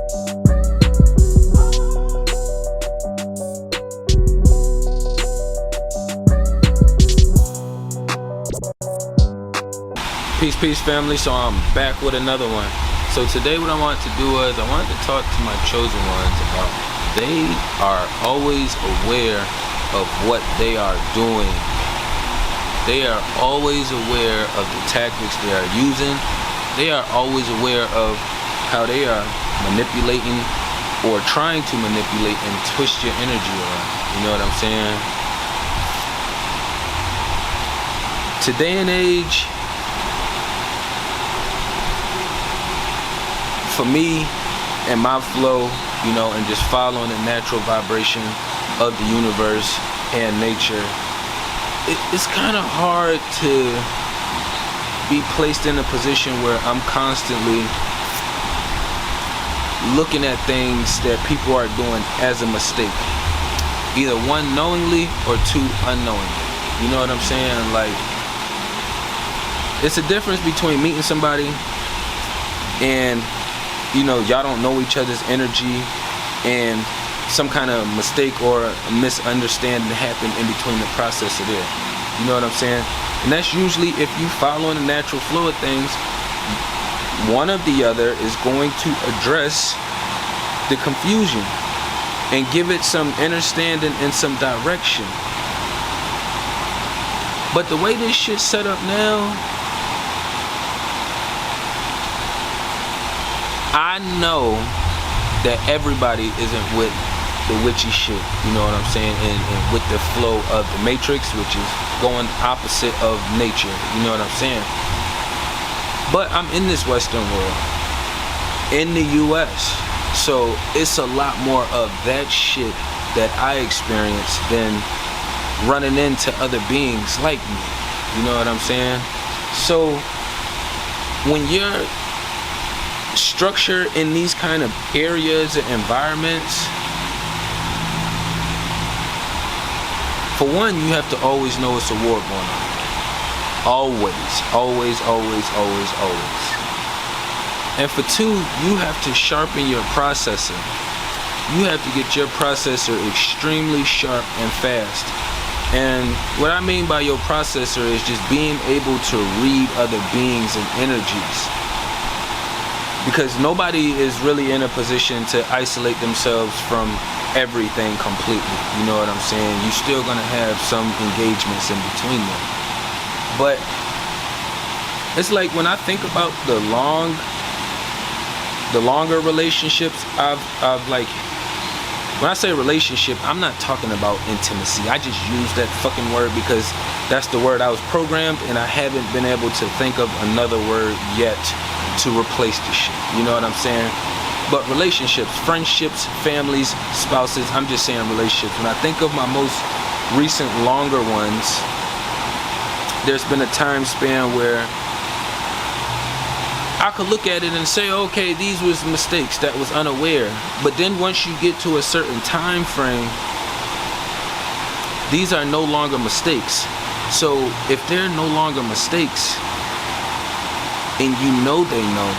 Peace family. So I'm back with another one. So today what I wanted to do was I wanted to talk to my chosen ones about they are always aware of what they are doing. They are always aware of the tactics they are using. They are always aware of how they are manipulating or trying to manipulate and twist your energy around. You know what I'm saying? Today and age, for me and my flow, you know, and just following the natural vibration of the universe and nature, it's kind of hard to be placed in a position where I'm constantly looking at things that people are doing as a mistake, either one, knowingly, or two, unknowingly. You know what I'm saying? Like, it's a difference between meeting somebody and, you know, y'all don't know each other's energy and some kind of mistake or a misunderstanding happened in between the process of there. You know what I'm saying? And that's usually, if you following the natural flow of things, one of the other is going to address the confusion and give it some understanding and some direction. But the way this shit's set up now, I know that everybody isn't with the witchy shit, you know what I'm saying, and with the flow of the matrix, which is going opposite of nature, you know what I'm saying. But I'm in this Western world, in the US, so it's a lot more of that shit that I experience than running into other beings like me, you know what I'm saying. So when you're structure in these kind of areas and environments, for one, you have to always know it's a war going on. Always. And for two, you have to sharpen your processor. You have to get your processor extremely sharp and fast. And what I mean by your processor is just being able to read other beings and energies. Because nobody is really in a position to isolate themselves from everything completely. You know what I'm saying? You're still gonna have some engagements in between them. But it's like when I think about the longer relationships I've like, when I say relationship, I'm not talking about intimacy. I just use that fucking word because that's the word I was programmed, and I haven't been able to think of another word yet to replace the shit. You know what I'm saying? But relationships, friendships, families, spouses, I'm just saying relationships. When I think of my most recent longer ones, there's been a time span where I could look at it and say, okay, these was mistakes, that was unaware. But then once you get to a certain time frame, these are no longer mistakes. So if they're no longer mistakes, and you know they know,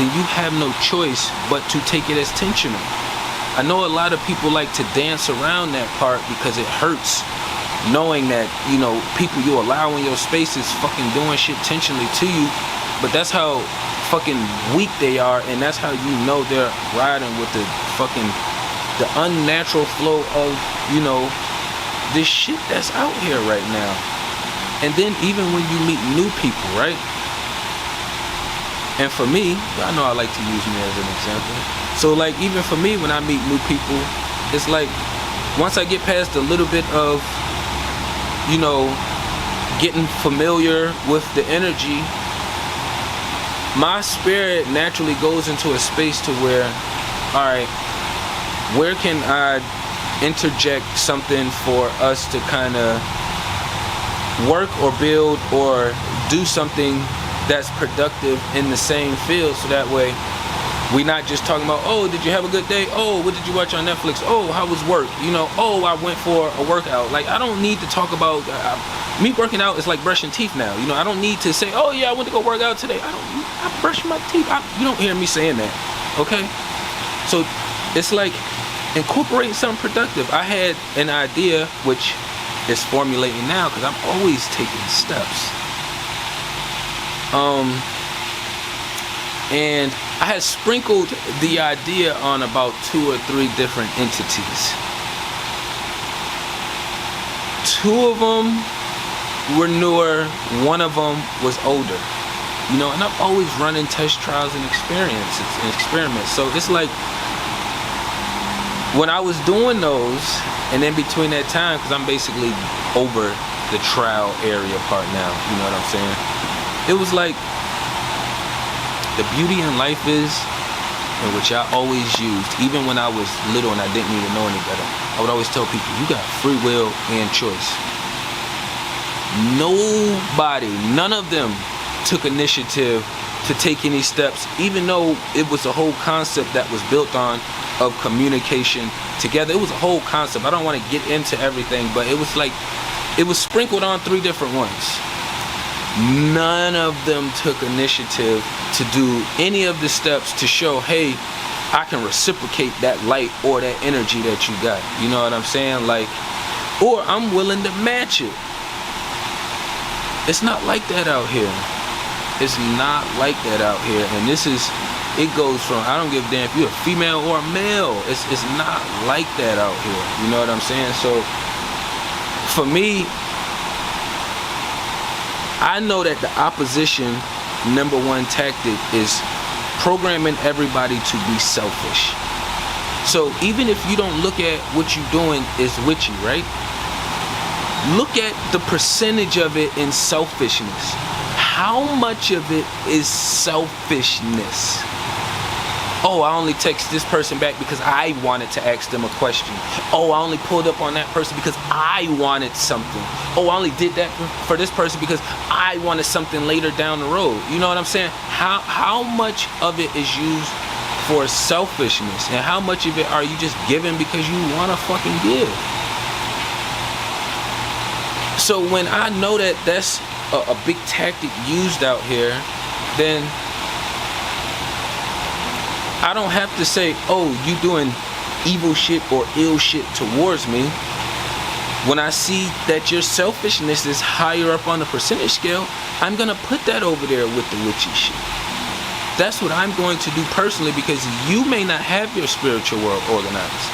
then you have no choice but to take it as intentional. I know a lot of people like to dance around that part because it hurts, knowing that, you know, people you allow in your space is fucking doing shit intentionally to you. But that's how fucking weak they are, and that's how you know they're riding with the unnatural flow of, you know, this shit that's out here right now. And then even when you meet new people, right? And for me, I know I like to use me as an example. So like, even for me, when I meet new people, it's like, once I get past a little bit of, you know, getting familiar with the energy, my spirit naturally goes into a space to where, all right, where can I interject something for us to kind of work or build or do something that's productive in the same field, so that way we're not just talking about, oh, did you have a good day? Oh, what did you watch on Netflix? Oh, how was work? You know, oh, I went for a workout. Like, I don't need to talk about me working out is like brushing teeth now. You know, I don't need to say, oh yeah, I went to go work out today. I brush my teeth. You don't hear me saying that, okay? So it's like incorporating something productive. I had an idea, which is formulating now, because I'm always taking steps. And I had sprinkled the idea on about 2 or 3 different entities. 2 of them were newer, 1 of them was older. You know, and I'm always running test trials and experiments. So it's like, when I was doing those, and in between that time, because I'm basically over the trial area part now, you know what I'm saying? It was like, the beauty in life is, and which I always used, even when I was little and I didn't even know any better, I would always tell people, you got free will and choice. Nobody, none of them took initiative to take any steps, even though it was a whole concept that was built on of communication together. It was a whole concept. I don't want to get into everything, but it was like, it was sprinkled on 3 different ones. None of them took initiative to do any of the steps to show, hey, I can reciprocate that light or that energy that you got. You know what I'm saying? Like, or I'm willing to match it. It's not like that out here. It's not like that out here. And this is, it goes from, I don't give a damn if you're a female or a male. It's not like that out here. You know what I'm saying? So for me, I know that the opposition #1 tactic is programming everybody to be selfish. So even if you don't look at what you're doing is witchy, right? Look at the percentage of it in selfishness. How much of it is selfishness? Oh, I only text this person back because I wanted to ask them a question. Oh, I only pulled up on that person because I wanted something. Oh, I only did that for this person because I wanted something later down the road. You know what I'm saying? How much of it is used for selfishness? And how much of it are you just giving because you want to fucking give? So when I know that that's a big tactic used out here, then I don't have to say, oh, you doing evil shit or ill shit towards me. When I see that your selfishness is higher up on the percentage scale, I'm gonna put that over there with the witchy shit. That's what I'm going to do personally, because you may not have your spiritual world organized.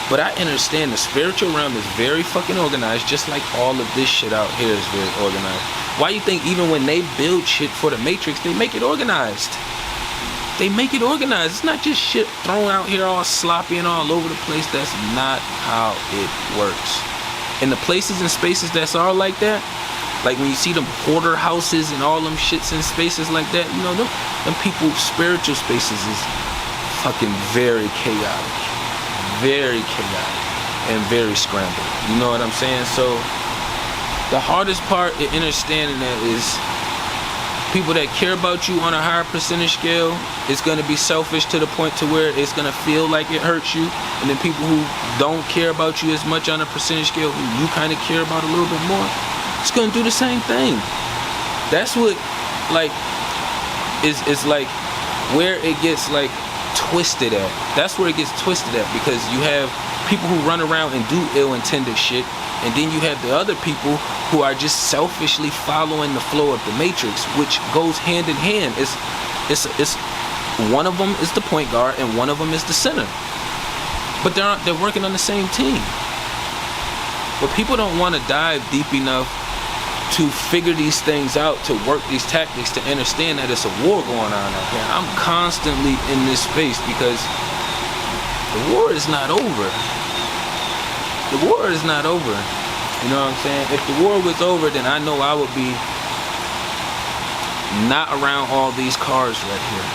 But I understand the spiritual realm is very fucking organized, just like all of this shit out here is very organized. Why you think even when they build shit for the Matrix, they make it organized? They make it organized. It's not just shit thrown out here all sloppy and all over the place. That's not how it works. In the places and spaces that's all like that, like when you see them hoarder houses and all them shits and spaces like that, you know, them people's spiritual spaces is fucking very chaotic. Very chaotic and very scrambled. You know what I'm saying? So the hardest part in understanding that is people that care about you on a higher percentage scale is going to be selfish to the point to where it's going to feel like it hurts you. And then people who don't care about you as much on a percentage scale, who you kind of care about a little bit more, it's going to do the same thing. That's what, like, is like where it gets like twisted at. That's where it gets twisted at, because you have people who run around and do ill-intended shit, and then you have the other people who are just selfishly following the flow of the Matrix, which goes hand in hand. It's one of them is the point guard and one of them is the center, but they're working on the same team. But people don't want to dive deep enough to figure these things out, to work these tactics, to understand that it's a war going on out here. I'm constantly in this space because the war is not over. The war is not over. You know what I'm saying? If the war was over, then I know I would be not around all these cars right here.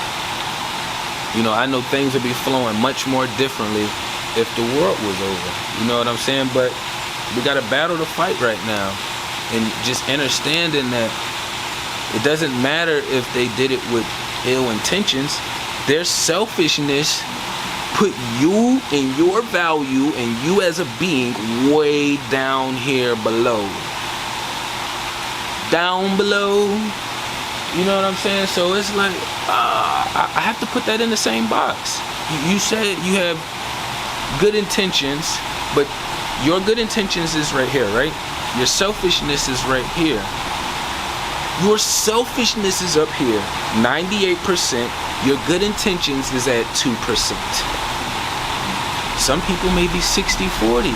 You know, I know things would be flowing much more differently if the war was over. You know what I'm saying? But we got a battle to fight right now. And just understanding that it doesn't matter if they did it with ill intentions. Their selfishness put you and your value and you as a being way down here below. Down below. You know what I'm saying? So it's like, I have to put that in the same box. you said you have good intentions, but your good intentions is right here, right? Your selfishness is right here. Your selfishness is up here, 98%. Your good intentions is at 2%. Some people may be 60-40.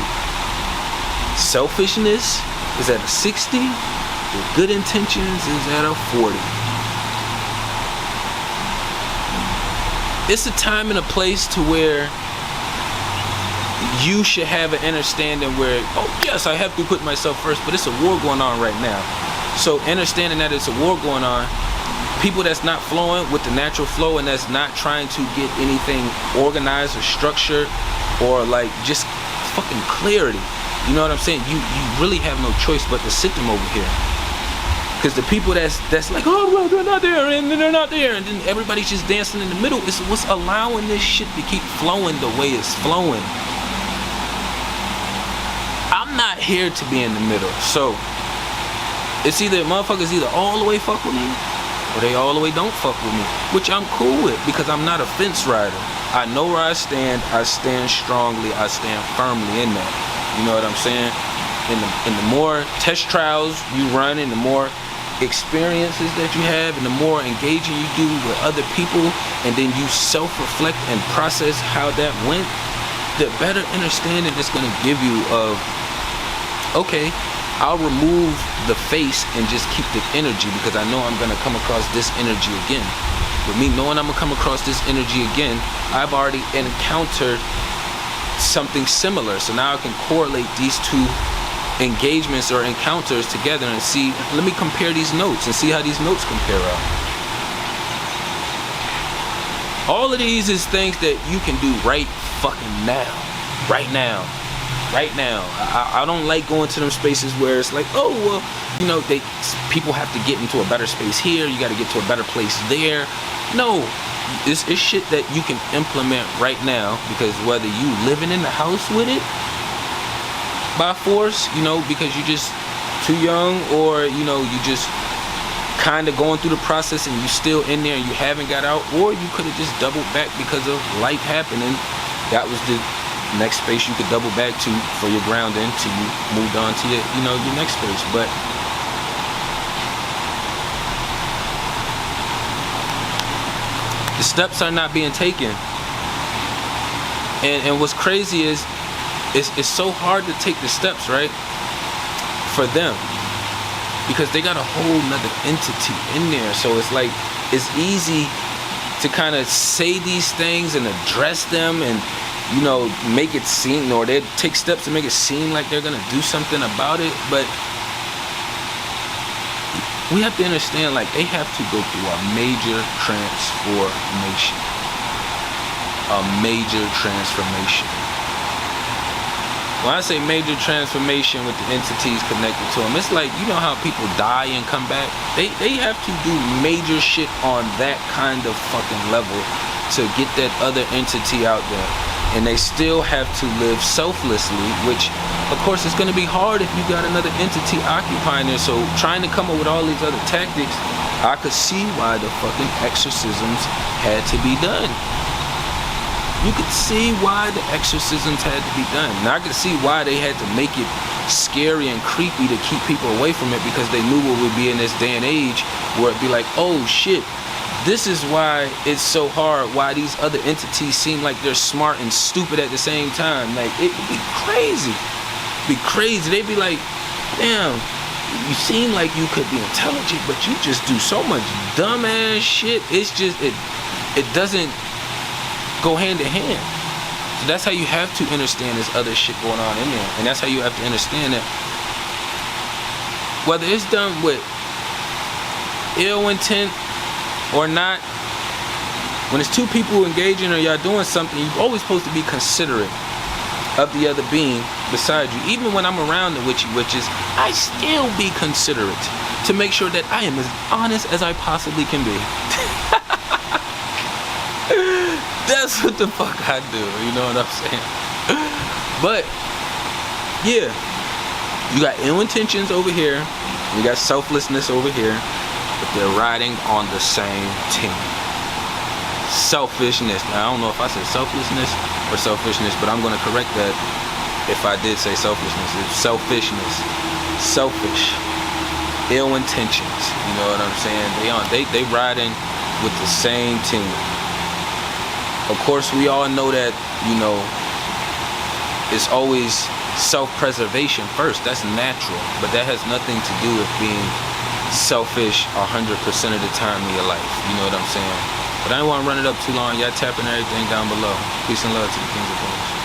Selfishness is at a 60. Your good intentions is at a 40. It's a time and a place to where you should have an understanding where, oh yes, I have to put myself first, but it's a war going on right now. So understanding that it's a war going on, people that's not flowing with the natural flow and that's not trying to get anything organized or structured or like just fucking clarity. You know what I'm saying? You really have no choice but to sit them over here. Because the people that's like, oh well, they're not there and they're not there, and then everybody's just dancing in the middle, is what's allowing this shit to keep flowing the way it's flowing. I'm not here to be in the middle. So it's either motherfuckers either all the way fuck with me or they all the way don't fuck with me, which I'm cool with because I'm not a fence rider. I know where I stand strongly, I stand firmly in that. You know what I'm saying? And the more test trials you run and the more experiences that you have and the more engaging you do with other people and then you self-reflect and process how that went, the better understanding it's going to give you of, okay, I'll remove the face and just keep the energy because I know I'm going to come across this energy again. With me knowing I'm going to come across this energy again, I've already encountered something similar. So now I can correlate these two engagements or encounters together and see, let me compare these notes and see how these notes compare out. All of these is things that you can do right fucking now. Right now. Right now. I don't like going to them spaces where it's like, oh well, you know, people have to get into a better space here, you got to get to a better place there. No, it's shit that you can implement right now, because whether you living in the house with it by force, you know, because you're just too young, or you know, you just kind of going through the process and you still in there and you haven't got out, or you could have just doubled back because of life happening. That was the next space you could double back to for your grounding till you moved on to your, you know, your next space. But the steps are not being taken. And what's crazy is it's so hard to take the steps, right? For them. Because they got a whole nother entity in there. So it's like, it's easy to kind of say these things and address them and, you know, make it seem, or they take steps to make it seem like they're gonna do something about it, but we have to understand, like, they have to go through a major transformation. A major transformation. When I say major transformation with the entities connected to them, it's like, you know how people die and come back? They have to do major shit on that kind of fucking level to get that other entity out there. And they still have to live selflessly, which of course it's going to be hard if you got another entity occupying there. So trying to come up with all these other tactics, I could see why the fucking exorcisms had to be done. You could see why the exorcisms had to be done. And I could see why they had to make it scary and creepy to keep people away from it, because they knew what would be in this day and age where it'd be like, oh shit, this is why it's so hard, why these other entities seem like they're smart and stupid at the same time. Like, it would be crazy. Be crazy. They'd be like, damn, you seem like you could be intelligent, but you just do so much dumbass shit. It's just, it doesn't go hand in hand. So that's how you have to understand there's other shit going on in there. And that's how you have to understand that whether it's done with ill intent or not, when it's two people engaging or y'all doing something, you're always supposed to be considerate of the other being beside you. Even when I'm around the witchy witches, I still be considerate to make sure that I am as honest as I possibly can be. That's what the fuck I do, you know what I'm saying? But yeah, you got ill intentions over here, you got selflessness over here, but they're riding on the same team. selfishness. Now, I don't know if I said selflessness or selfishness, but I'm gonna correct that if I did say selfishness. It's selfishness. Selfish. Ill intentions. You know what I'm saying? They riding with the same team. Of course, we all know that, you know, it's always self-preservation first. That's natural, but that has nothing to do with being selfish 100% of the time in your life. You know what I'm saying? But I don't want to run it up too long. Y'all tapping everything down below. Peace and love to the Kings of Kings.